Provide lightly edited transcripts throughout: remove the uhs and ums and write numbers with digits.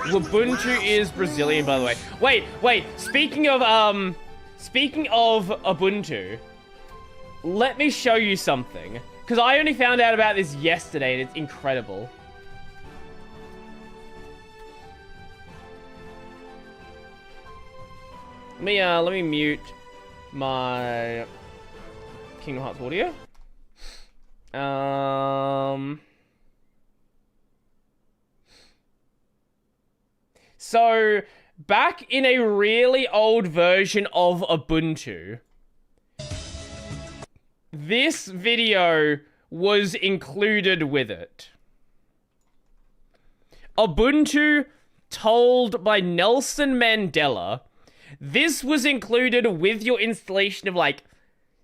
Ubuntu is Brazilian, by the way. Wait. Speaking of Ubuntu, let me show you something. Because I only found out about this yesterday, and it's incredible. Let me mute my Kingdom Hearts audio. So, back in a really old version of Ubuntu, this video was included with it. Ubuntu told by Nelson Mandela. This was included with your installation of like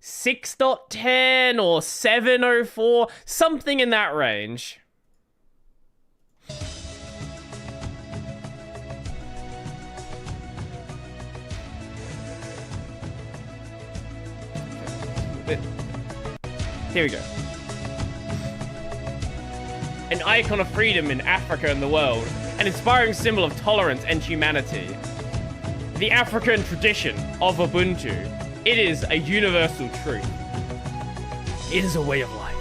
6.10 or 7.04, something in that range. Here we go. An icon of freedom in Africa and the world, an inspiring symbol of tolerance and humanity. The African tradition of Ubuntu. It is a universal truth. It is a way of life.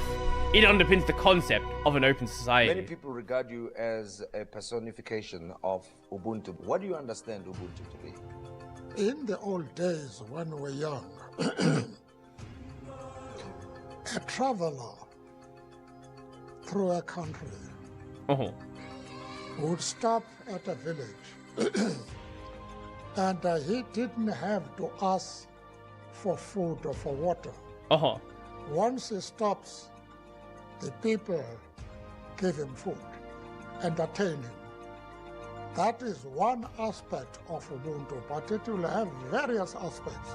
It underpins the concept of an open society. Many people regard you as a personification of Ubuntu. What do you understand Ubuntu to be? In the old days when we were young, a traveler through a country would stop at a village and he didn't have to ask for food or for water. Once he stops, the people give him food, entertain him. That is one aspect of Ubuntu, but it will have various aspects.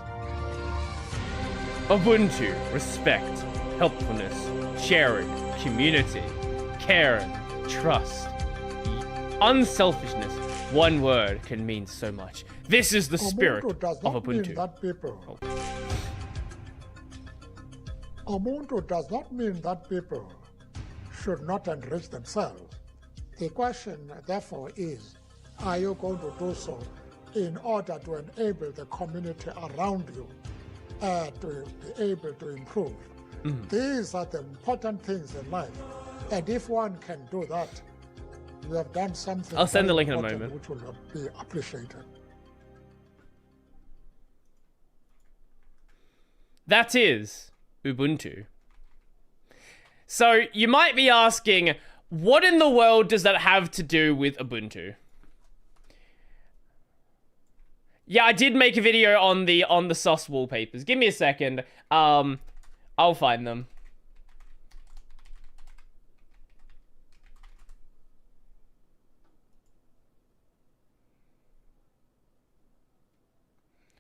Ubuntu, respect, helpfulness, sharing, community, caring, trust, unselfishness. One word can mean so much. This is the spirit of Ubuntu. Ubuntu does not mean that people should not enrich themselves. The question, therefore, is, are you going to do so in order to enable the community around you to be able to improve? These are the important things in life. And if one can do that, we have done something. I'll send the link in a moment. Which will be appreciated. That is Ubuntu. So you might be asking, what in the world does that have to do with Ubuntu? Yeah, I did make a video on the FOSS wallpapers. Give me a second. I'll find them.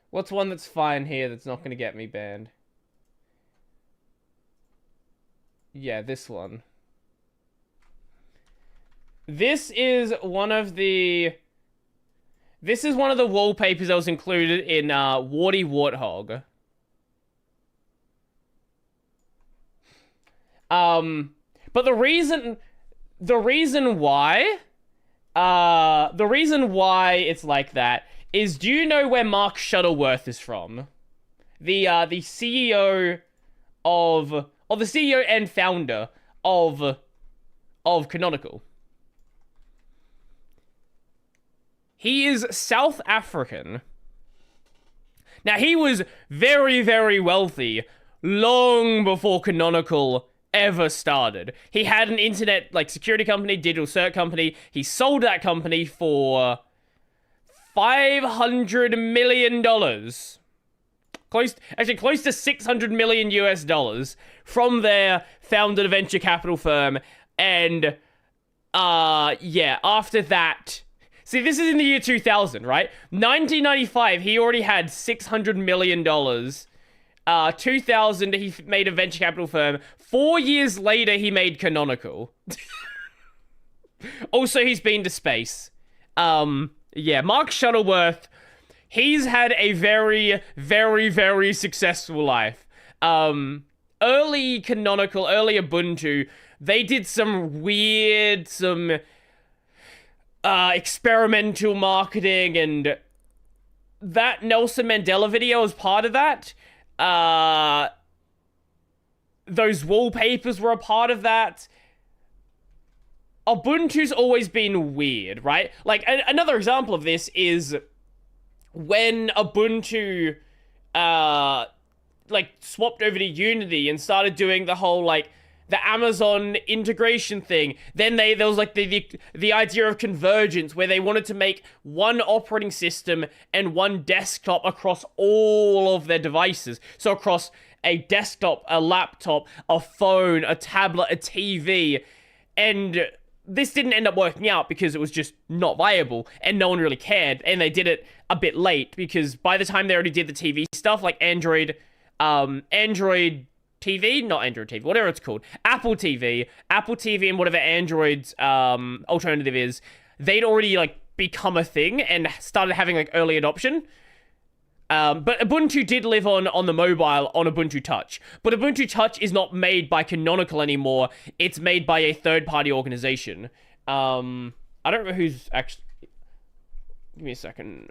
What's one that's fine here that's not going to get me banned? Yeah, this one. This is one of the wallpapers that was included in Warty Warthog. But the reason why it's like that is, do you know where Mark Shuttleworth is from? The CEO the CEO and founder of Canonical. He is South African. Now, he was very, very wealthy long before Canonical ever started. He had an internet, security company, digital cert company. He sold that company for $500 million. Close to $600 million US. From there, founded a venture capital firm. And, after that... See, this is in the year 2000, right? 1995, he already had $600 million. 2000, he made a venture capital firm. 4 years later, he made Canonical. Also, he's been to space. Mark Shuttleworth, he's had a very, very, very successful life. Early Canonical, early Ubuntu, they did some weird, experimental marketing, and that Nelson Mandela video is part of that. Those wallpapers were a part of that. Ubuntu's always been weird, right? Like, another example of this is when Ubuntu, like, swapped over to Unity and started doing the whole, like, the Amazon integration thing. Then there was, like, the idea of convergence, where they wanted to make one operating system and one desktop across all of their devices. So across a desktop, a laptop, a phone, a tablet, a TV, and this didn't end up working out because it was just not viable and no one really cared, and they did it a bit late because by the time they already did the TV stuff, like Android TV, not Android TV, whatever it's called, Apple TV and whatever Android's alternative is, they'd already like become a thing and started having like early adoption. But Ubuntu did live on the mobile on Ubuntu Touch. But Ubuntu Touch is not made by Canonical anymore. It's made by a third-party organization. I don't know who's actually... Give me a second.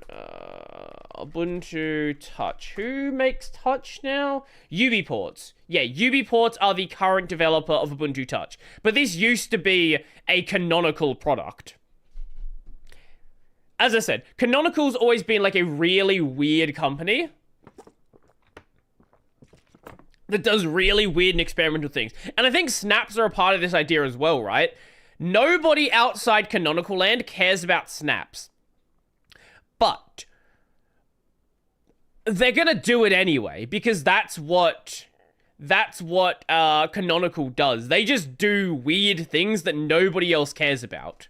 Ubuntu Touch. Who makes Touch now? UbiPorts. Yeah, UbiPorts are the current developer of Ubuntu Touch. But this used to be a Canonical product. As I said, Canonical's always been like a really weird company that does really weird and experimental things. And I think snaps are a part of this idea as well, right? Nobody outside Canonical land cares about snaps. But they're gonna do it anyway, because that's what Canonical does. They just do weird things that nobody else cares about.